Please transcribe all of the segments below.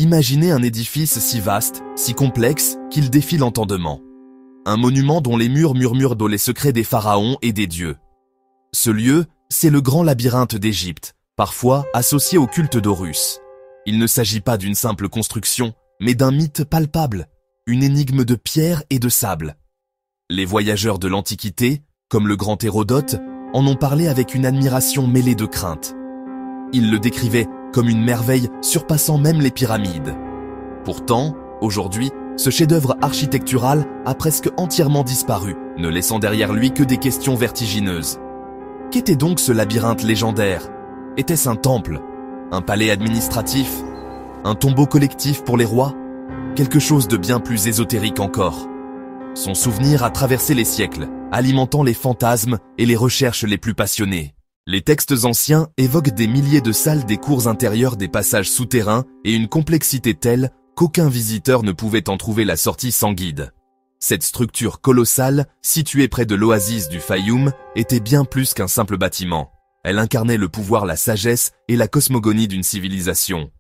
Imaginez un édifice si vaste, si complexe, qu'il défie l'entendement. Un monument dont les murs murmurent dans les secrets des pharaons et des dieux. Ce lieu, c'est le grand labyrinthe d'Égypte, parfois associé au culte d'Horus. Il ne s'agit pas d'une simple construction, mais d'un mythe palpable, une énigme de pierre et de sable. Les voyageurs de l'Antiquité, comme le grand Hérodote, en ont parlé avec une admiration mêlée de crainte. Ils le décrivaient comme une merveille surpassant même les pyramides. Pourtant, aujourd'hui, ce chef-d'œuvre architectural a presque entièrement disparu, ne laissant derrière lui que des questions vertigineuses. Qu'était donc ce labyrinthe légendaire? Était-ce un temple? Un palais administratif? Un tombeau collectif pour les rois? Quelque chose de bien plus ésotérique encore. Son souvenir a traversé les siècles, alimentant les fantasmes et les recherches les plus passionnées. Les textes anciens évoquent des milliers de salles, des cours intérieures, des passages souterrains et une complexité telle qu'aucun visiteur ne pouvait en trouver la sortie sans guide. Cette structure colossale, située près de l'oasis du Fayoum, était bien plus qu'un simple bâtiment. Elle incarnait le pouvoir, la sagesse et la cosmogonie d'une civilisation.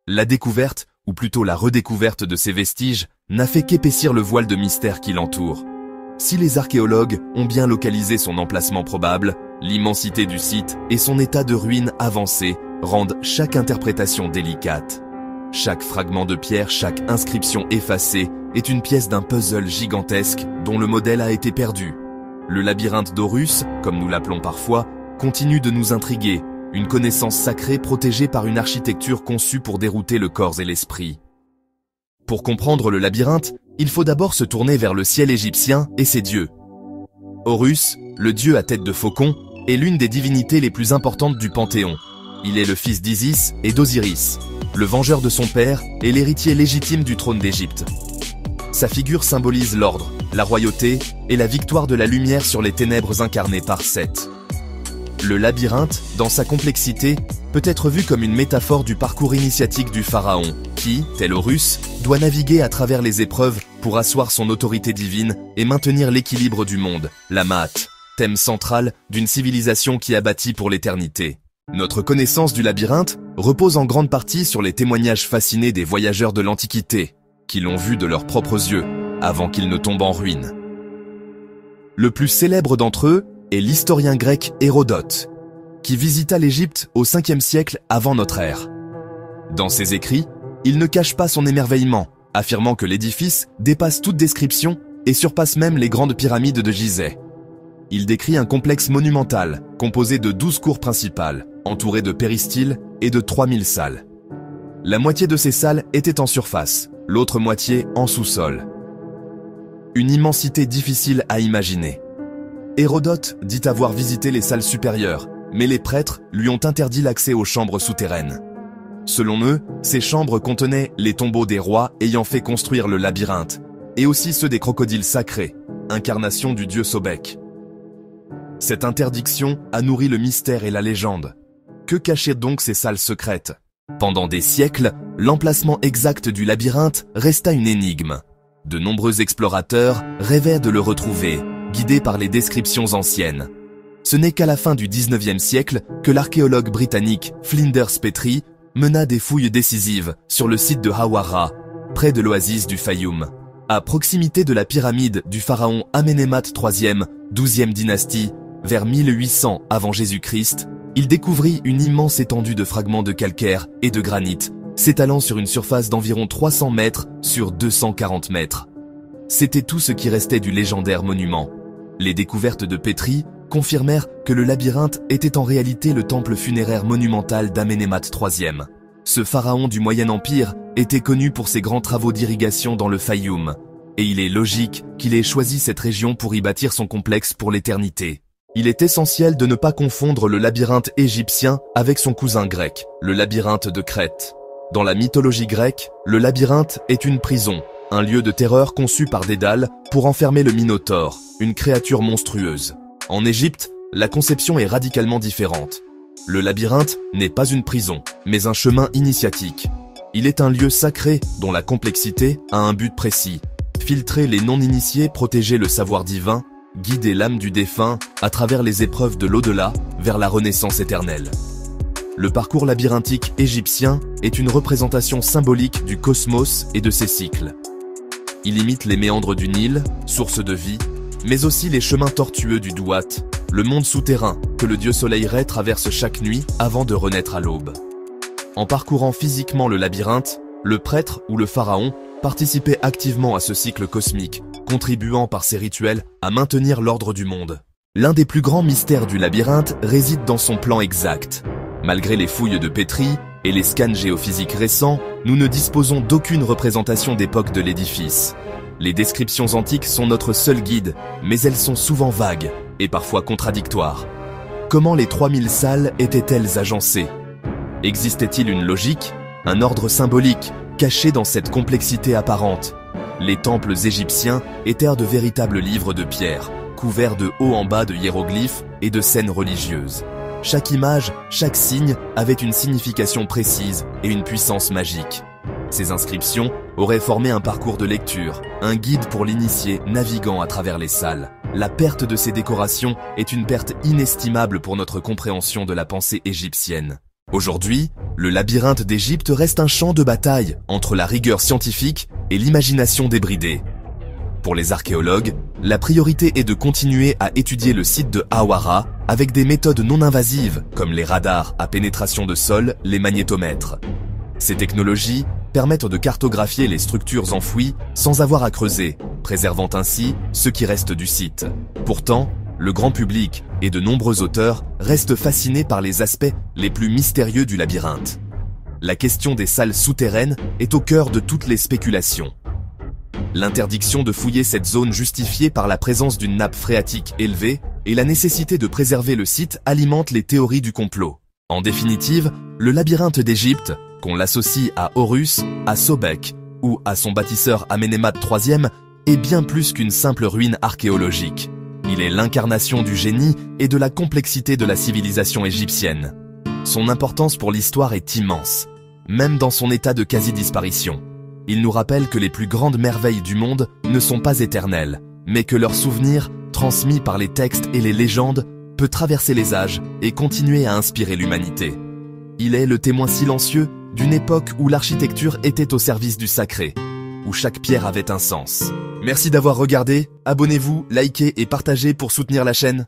La découverte, ou plutôt la redécouverte de ces vestiges, n'a fait qu'épaissir le voile de mystère qui l'entoure. Si les archéologues ont bien localisé son emplacement probable, l'immensité du site et son état de ruine avancé rendent chaque interprétation délicate. Chaque fragment de pierre, chaque inscription effacée est une pièce d'un puzzle gigantesque dont le modèle a été perdu. Le labyrinthe d'Horus, comme nous l'appelons parfois, continue de nous intriguer, une connaissance sacrée protégée par une architecture conçue pour dérouter le corps et l'esprit. Pour comprendre le labyrinthe, il faut d'abord se tourner vers le ciel égyptien et ses dieux. Horus, le dieu à tête de faucon, est l'une des divinités les plus importantes du Panthéon. Il est le fils d'Isis et d'Osiris, le vengeur de son père et l'héritier légitime du trône d'Égypte. Sa figure symbolise l'ordre, la royauté et la victoire de la lumière sur les ténèbres incarnées par Seth. Le labyrinthe, dans sa complexité, peut être vu comme une métaphore du parcours initiatique du pharaon, qui, tel Horus, doit naviguer à travers les épreuves pour asseoir son autorité divine et maintenir l'équilibre du monde, la Maat, thème central d'une civilisation qui a bâti pour l'éternité. Notre connaissance du labyrinthe repose en grande partie sur les témoignages fascinés des voyageurs de l'Antiquité, qui l'ont vu de leurs propres yeux, avant qu'il ne tombe en ruine. Le plus célèbre d'entre eux est l'historien grec Hérodote, qui visita l'Égypte au 5e siècle avant notre ère. Dans ses écrits, il ne cache pas son émerveillement, affirmant que l'édifice dépasse toute description et surpasse même les grandes pyramides de Gizeh. Il décrit un complexe monumental, composé de 12 cours principales, entouré de péristyles et de 3000 salles. La moitié de ces salles était en surface, l'autre moitié en sous-sol. Une immensité difficile à imaginer. Hérodote dit avoir visité les salles supérieures, mais les prêtres lui ont interdit l'accès aux chambres souterraines. Selon eux, ces chambres contenaient les tombeaux des rois ayant fait construire le labyrinthe, et aussi ceux des crocodiles sacrés, incarnation du dieu Sobek. Cette interdiction a nourri le mystère et la légende. Que cachaient donc ces salles secrètes? Pendant des siècles, l'emplacement exact du labyrinthe resta une énigme. De nombreux explorateurs rêvaient de le retrouver, guidés par les descriptions anciennes. Ce n'est qu'à la fin du 19e siècle que l'archéologue britannique Flinders Petrie mena des fouilles décisives sur le site de Hawara, près de l'oasis du Fayoum. À proximité de la pyramide du pharaon Amenemhat III, 12e dynastie, vers 1800 avant Jésus-Christ, il découvrit une immense étendue de fragments de calcaire et de granit, s'étalant sur une surface d'environ 300 mètres sur 240 mètres. C'était tout ce qui restait du légendaire monument. Les découvertes de Petrie confirmèrent que le labyrinthe était en réalité le temple funéraire monumental d'Amenemhat III. Ce pharaon du Moyen Empire était connu pour ses grands travaux d'irrigation dans le Fayoum, et il est logique qu'il ait choisi cette région pour y bâtir son complexe pour l'éternité. Il est essentiel de ne pas confondre le labyrinthe égyptien avec son cousin grec, le labyrinthe de Crète. Dans la mythologie grecque, le labyrinthe est une prison, un lieu de terreur conçu par Dédale pour enfermer le Minotaure, une créature monstrueuse. En Égypte, la conception est radicalement différente. Le labyrinthe n'est pas une prison, mais un chemin initiatique. Il est un lieu sacré dont la complexité a un but précis. Filtrer les non-initiés, protéger le savoir divin, guider l'âme du défunt à travers les épreuves de l'au-delà vers la renaissance éternelle. Le parcours labyrinthique égyptien est une représentation symbolique du cosmos et de ses cycles. Il imite les méandres du Nil, source de vie, mais aussi les chemins tortueux du Duat, le monde souterrain que le dieu soleil Rê traverse chaque nuit avant de renaître à l'aube. En parcourant physiquement le labyrinthe, le prêtre ou le pharaon participait activement à ce cycle cosmique, contribuant par ses rituels à maintenir l'ordre du monde. L'un des plus grands mystères du labyrinthe réside dans son plan exact. Malgré les fouilles de Pétri et les scans géophysiques récents, nous ne disposons d'aucune représentation d'époque de l'édifice. Les descriptions antiques sont notre seul guide, mais elles sont souvent vagues et parfois contradictoires. Comment les 3000 salles étaient-elles agencées? Existait-il une logique, un ordre symbolique, caché dans cette complexité apparente? Les temples égyptiens étaient de véritables livres de pierre, couverts de haut en bas de hiéroglyphes et de scènes religieuses. Chaque image, chaque signe avait une signification précise et une puissance magique. Ces inscriptions auraient formé un parcours de lecture, un guide pour l'initié naviguant à travers les salles. La perte de ces décorations est une perte inestimable pour notre compréhension de la pensée égyptienne. Aujourd'hui, le labyrinthe d'Égypte reste un champ de bataille entre la rigueur scientifique et l'imagination débridée. Pour les archéologues, la priorité est de continuer à étudier le site de Hawara avec des méthodes non invasives comme les radars à pénétration de sol, les magnétomètres. Ces technologies permettent de cartographier les structures enfouies sans avoir à creuser, préservant ainsi ce qui reste du site. Pourtant, le grand public et de nombreux auteurs restent fascinés par les aspects les plus mystérieux du labyrinthe. La question des salles souterraines est au cœur de toutes les spéculations. L'interdiction de fouiller cette zone justifiée par la présence d'une nappe phréatique élevée et la nécessité de préserver le site alimente les théories du complot. En définitive, le labyrinthe d'Égypte, qu'on l'associe à Horus, à Sobek ou à son bâtisseur Amenemhat III, est bien plus qu'une simple ruine archéologique. Il est l'incarnation du génie et de la complexité de la civilisation égyptienne. Son importance pour l'histoire est immense, même dans son état de quasi-disparition. Il nous rappelle que les plus grandes merveilles du monde ne sont pas éternelles, mais que leur souvenir, transmis par les textes et les légendes, peut traverser les âges et continuer à inspirer l'humanité. Il est le témoin silencieux d'une époque où l'architecture était au service du sacré, où chaque pierre avait un sens. Merci d'avoir regardé, abonnez-vous, likez et partagez pour soutenir la chaîne.